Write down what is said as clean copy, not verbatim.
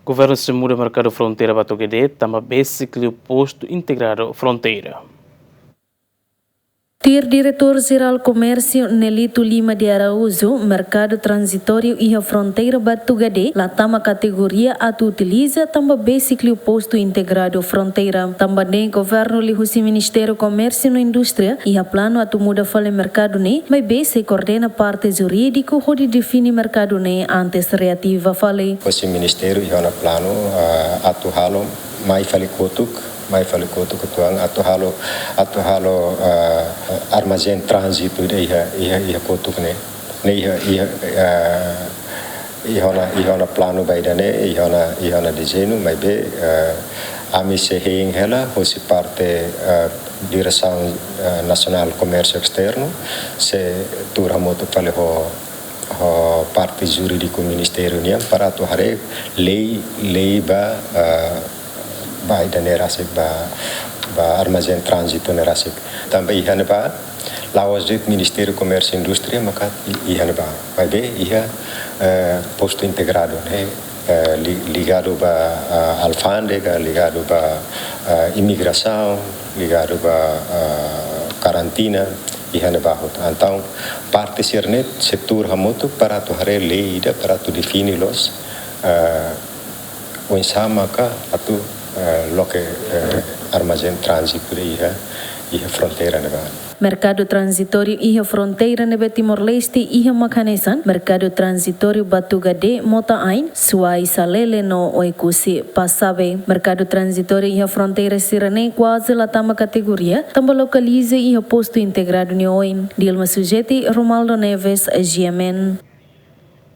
Governu se muda merkadu Fronteira Batugade, tanba besik Postu Integradu Fronteira. Diretor-Geral Comércio Nelito Lima de Araújo, mercado transitório e a fronteira Batugade, lá tama categoria atu utiliza tamba besik Postu Integradu Fronteira. Tamba nem governo li husi Ministério Comércio e Indústria e a plano atu muda fale mercado ne, mas basic coordena parte jurídico onde define mercado ne antes reativa fale. Husi Ministério e a plano atu halo mai fale kotuk tuang atu halo armazém trânsito ia kotuk ne ia plano baidane ia desenho mas be ami se heng hela hosi parte direção nacional comércio externo se turhamoto fale ho parte jurídico ministério niam para tu hare lei ba idane rasik ba armazém trânsito ne rasik também ihane ba lawazit Ministério Comércio e Indústria maka ihane ba vai be iha posto integrado né ligado ba alfândega ligado ba imigração ligado ba karantina ihane ba então parte sernet setor hamoto para tu hare lei ida para tu define los sama ka atu loke armazém trânsito iha fronteira ne ba. Mercado transitório e a fronteira nebe Timor-Leste e a Macanesan, mercado transitório Batugade, Mota-Ain, Suai Salele no Oikusi, Passabe. Mercado transitório e a fronteira Sirene quase la tama categoria, também localiza e a posto integrado Nioin. Dilma Sujeti, Romaldo Neves, GMN.